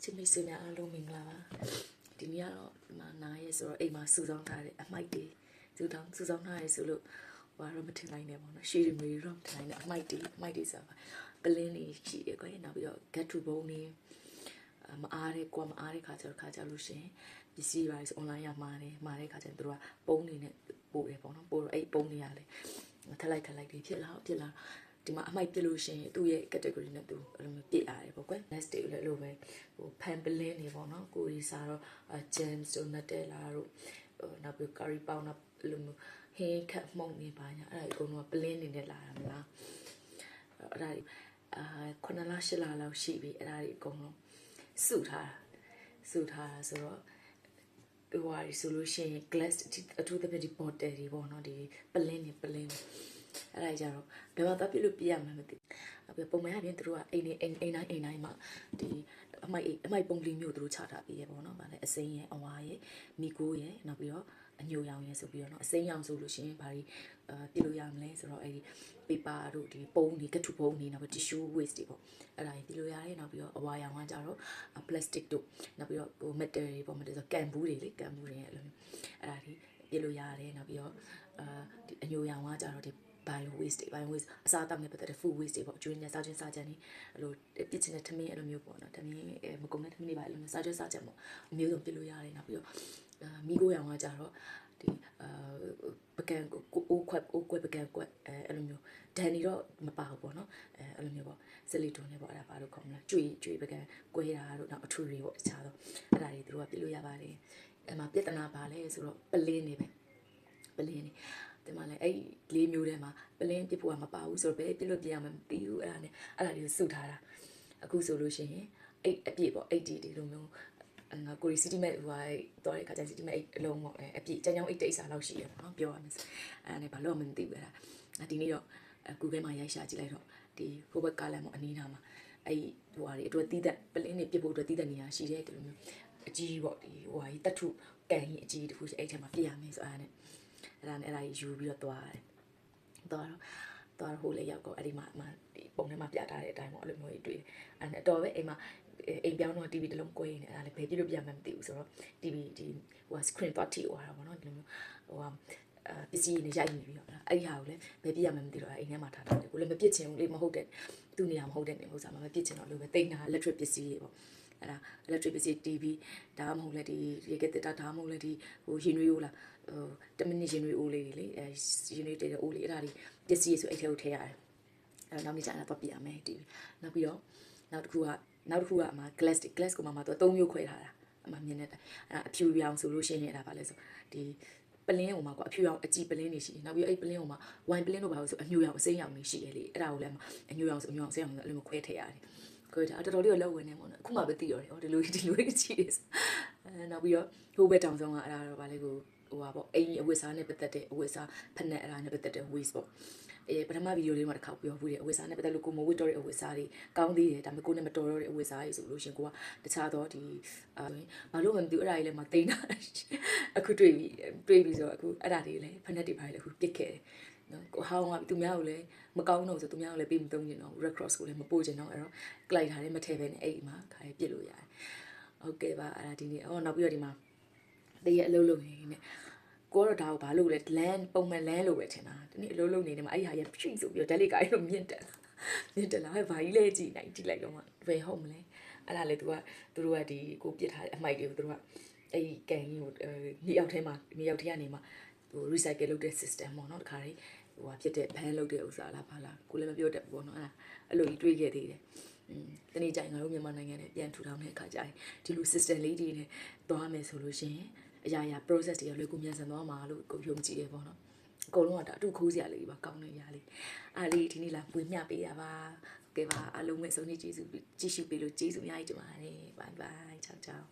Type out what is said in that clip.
ချစ်မိတ်ဆွေများအားလုံးမင်္ဂလာပါဒီနေ့ကတော့ဒီမှာနားရဲဆိုတော့အိမ်မှာစူဆောင်းထားတဲ့အမိုက်တွေစူဆောင်းထားရဲဆိုလို့ဘာတော့မထင်နိုင်နဲ့ပေါ့နော်ရှေးတွေမေးတော့မထင်နိုင်နဲ့အမိုက်တွေဆိုတာပလင်းတွေရှိတယ်ကွယ်နောက်ပြီးတော့ get to bone တွေမအားတဲ့ခါကျလို့ရှင်ပစ္စည်းတွေဆို online ရမှာတဲ့ခါကျရင်တို့ကပုံးနေနဲ့ပို့တယ်ပေါ့နော်ပို့တော့အဲ့ပုံးတွေရလေထက်လိုက်တွေဖြစ်လာဒီမှာအမိုက်ပြလို့ရှင်သူ့ရဲ့ category နဲ့သူအဲ့လိုမျိုးပြည့်ရတယ်ပေါ့ကွယ် next day လည်းလိုပဲဟိုဖန်ပလင်းတွေပေါ့နော်ကိုရီစားတော့ gems တို့ nutella တို့နောက်ပြီး curry powder အဲ့လိုမျိုးဟင်းခတ်မှုန့်နေပါညာအဲ့ဒါအကုန်လုံးပလင်းနေနဲ့လာတာမလားအဲ့ဒါ9လ10လလောက်ရှိပြီအဲ့ဒါတွေအကုန်လုံးစုထားဆိုတော့ဟိုဟာဆိုလို့ရှိရင် glass အထူးသဖြင့်ဒီ bottle တွေပေါ့နော်ဒီပလင်းအဲ့ဒါကြတော့ဘယ်မှာသွားပြလို့ပြရမှာမသိဘူးပုံမှန်အပြင်သူတို့ကအိမ်တိုင်းမှာဒီအမိုက်ပုံလီမျိုးသူတို့ချထားပြီးရပေါ့နော်ဗာလဲအစိမ်းရယ်အဝါရယ်မိကိုရယ်နောက်ပြီးတော့အညိုရောင်ရယ်ဆိုပြီးတော့နော်အစိမ်းရောင်ဆိုလို့ရှိရင်ဗာဒီပြလို့ရမလဲဆိုတော့အဲ့ဒီ paper တို့ဒီပုံးတွေကထုပုံးတွေနောက်ပြီး tissue waste တွေပေါ့အဲ့ဒါကြီးပြလို့ရတယ်နောက်ပြီးတော့အဝါရောင်ကကြတော့ plastic တို့နောက်ပြီးတော့ဟို metal တွေပေါ့ metal ဆိုကန်ဘူးတွေလေကန်ဘူးတွေအဲ့လိုမျိုးအဲ့ဒါကြီးပြလို့ရတယ်နောက်ပြီးတော့ဒီအညိုရောင်ကကြတော့ဒီbio waste အစားအသောက်နဲ့ပတ်သက်တဲ့ food waste တွေပေါ့အကျွေးနဲ့စားခြင်းစားကြံနေအဲ့လိုပြစ်ချင်တဲ့ထမင်းအဲ့လိုမျိုးပေါ့နော်ထမင်းမကုန်တဲ့ထမင်းတွေပါအဲ့လိုမျိုးစားခြင်းစားကြံပေါ့အမျိုးစုံပြလို့ရတယ်နောက်ပြီးတော့မိကိုရောင်ကကြတော့ဒီပကံကိုအိုးခွက်ပကံကွက်အဲ့လိုမျိုးဒန်နေတော့မပါဘူးပေါ့နော်အဲ့လိုမျိုးပေါ့စလီတွန်နေပေါ့အဲ့ဒါဘာလို့ခေါ်မလဲကျွေပကံကွဲတာတို့နောက်အထူတွေပေါ့တခြားတော့အဲ့ဒါတွေသူတို့ကပြလို့ရပါတယ်အဲ့မှာပြဿနာပါလဲဆိုတော့ပလင်းနေပဲဒီမှာလည်းအဲ့လေးမျိုးထဲမှာပလင်းပြဖို့ကမပါဘူးဆိုတော့ဘယ်ပြလို့ပြရမှာမသိဘူးအဲ့ဒါတွေကိုစုထားတာအခုဆိုလို့ရှိရင်အဲ့အပြည့်ပေါ့အဲ့ဒီလိုမျိုးငါကိုရီစီတီမက်ဟိုဟာတော်တဲ့ခါကျစီတီမက်အဲ့အလုံးပေါ့အပြည့်ကျန်းအိတ်တိတ်စာလောက်ရှိရပေါ့နော်ပြောရမယ်အဲ့ဒါနဲ့ဘာလို့မှမသိဘူးအဲ့ဒါဒီနေ့တော့ Google မှာရိုက်ရှာကြည့်လိုက်တော့ဒီဟိုဘက်ကလည်းမအနီးနာမှာအဲ့ဟိုဟာတွေအတွက်တီးသက်ပလင်းတွေပြဖို့အတွက်တီးသက်နေရရှိတယ်ဒီလိုမျိုးအကြီးပေါ့ဒီဟိုဟာကြီးတတ်ထုကန်ကြီးအကြီးတစ်ခုရှိအဲ့ထဲမှာပြရမယ်ဆိုအဲ့ဒါနဲ့အဲ့ဒါယူပြီးတော့သွားတယ်သွားဟိုလေရောက်တော့အဲ့ဒီမှာဒီပုံထဲမှာပြထားတဲ့အတိုင်းပေါ့အဲ့လိုမျိုးတွေ့အဲ့အတော်ပဲအိမ်မှာအိမ်ပြောင်းတော့ TV တစ်လုံးကွဲနေအဲ့ဒါလည်းဘယ်ပြလို့ပြမှမသိဘူးဆိုတော့ TV ဒီဟို screen တော့ထိသွားတာပေါ့နော်ဒီလိုမျိုးဟိုပစ္စည်းတွေရိုက်နေပြီးတော့အဲ့ဒီဟာကိုလည်းဘယ်ပြရမှမသိတော့အိမ်ထဲမှာထားတယ်ကိုလည်းမပြစ်ချင်ဘူးလေမဟုတ်တဲ့သူ့နေရာမဟုတ်တဲ့နေဥစ္စာမှာမပြစ်ချင်တော့လို့ပဲတိတ်တာ electric ပစ္စည်းတွေပေါ့အဲ့ဒါ electric ပစ္စည်း TV ဒါမှမဟုတ်လေဒီရေကတက်တာဒါမှမဟုတ်လေဒီဟိုရင်ရွေးဦးလားဟို10မိနစ်ရင်ရွေးဦးလေးတွေလေရင်ရွေးတဲ့ဦးလေးအဲ့ဒါတွေပစ္စည်းဆိုအဲ့ထဲကိုထည့်ရတယ်အဲ့နောက်နေ့ကျရင်တော့ပြရမယ် TV နောက်ပြီးတော့နောက်တစ်ခုကအမှ glass ကိုမှတော့3မျိုးခွဲထားတာအမှမြင်နေတာအဲ့အဖြူရောင်ဆိုလို့ရှိရင်အဲ့ဒါပါလဲဆိုဒီပလင်းဟိုမှာကွာအဖြူရောင်အကြည်ပလင်းတွေရှိနောက်ပြီးအဲ့ပလင်းဟိုမှာဝိုင်ပလင်းတို့ပါလို့ဆိုအညိုရောင်အစိမ်းရောင်တွေရှိရလေအဲ့ဒါကိုလည်းအညိုရောင်ဆိုအညိုရောင်အစိမ်းရောင်ဆိုအဲ့လိုခွဲထည့်ရတယ်ခွဲထားတော်တော်လေးလောက်ဝင်နေပေါ့နော်အခုမှပဲသိရတယ်ဟောဒီလိုကြီးရှိတယ်နောက်ပြီးတော့ဟိုဘက်တောင်ဆုံးကအဲ့ဒါတော့ဗာလေကိုဟိုပါပေါ့အိမ်အဝတ်စားနဲ့ပတ်သက်တဲ့အဝတ်စားဖက်နဲ့အဲ့ဒါနဲ့ပတ်သက်တဲ့ waste ပေါ့ပထမဗီဒီယိုလေးမှာတစ်ခါပြောဘူးတဲ့အဝတ်စားနဲ့ပတ်သက်လို့ကိုမဝတ်တော့တဲ့အဝတ်စားတွေကောင်းသေးတယ်ဒါပေမဲ့ကိုနဲ့မတော်တော့တဲ့အဝတ်စားတွေဆိုလို့ရှင်ကိုကတခြားတော့ဒီဘာလို့မှမသိဘူးအဲ့ဒါကြီးလည်းမသိမ်းတာအခုတွေ့ပြီဆိုတော့အခုအဲ့ဒါတွေလည်းဖက်နဲ့တွေပါလေအခုပြစ်ခဲ့တယ်နော်ကိုဟောင်းကသူများကိုလည်းမကောင်းတော့ဆိုသူများကိုလည်းပေးမသုံးချင်တော့ red cross ကိုလည်းမပို့ချင်တော့အဲ့တော့ client ထားတယ်မထည့်ပဲနဲ့အဲ့ဒီမှာခါပြစ်လို့ရတယ်ဟုတ်ကဲ့ပါအဲ့ဒါဒီနေ့နောက်ပြီးတော့ဒီမှာတည့်ရအလုပ်လုပ်နေနေကိုတော့ဒါကိုဘာလို့လဲ land ပုံမှန် land လို့ပဲထင်တာဒီနေ့အလုပ်လုပ်နေတယ်မှာအဲ့ဒီဟာရဖြိဆိုပြီးတော့ delegate ကအဲ့လိုမြင့်တက်လာဟဲ့ဘာကြီးလဲကြည်လိုက်တော့မှဘယ်ဟုတ်မလဲအဲ့ဒါလေသူတို့ကဒီကိုပြစ်ထားတဲ့အမိုက်တွေကိုသူတို့ကအဲ့ဒီကန်ကြီးကိုမြေအောက်ထဲကနေမှဟို recycle လုပ်တဲ့ system ပေါ့နော်တခါလေးဟိုဟာဖြစ်တဲ့ ban လုပ်တဲ့ဥစ္စာလားဘာလားကိုလည်းမပြောတတ်ဘူးပေါ့နော်အဲ့လိုကြီးတွေးခဲ့သေးတယ်တနေ့ကျရင်ငါတို့မြန်မာနိုင်ငံနဲ့ပြန်ထူထောင်တဲ့အခါကျရင်ဒီလို system လေးတွေနဲ့သွားမယ်ဆိုလို့ရှိရင်အရာ process တွေလွယ်ကူမြန်ဆန်သွားမှာလို့ကိုယုံကြည်တယ်ပေါ့နော်အကုန်လုံးကဒါအတူခိုးစရာလေးပါကောင်းတဲ့ຢာလေးအားလေးဒီနေ့လာပွေမျှပေးရပါကဲပါအားလုံးပဲဆုံးနေကြည့်ရှုပေးလို့ကျေးဇူးအများကြီးတင်ပါတယ် bye bye ciao ciao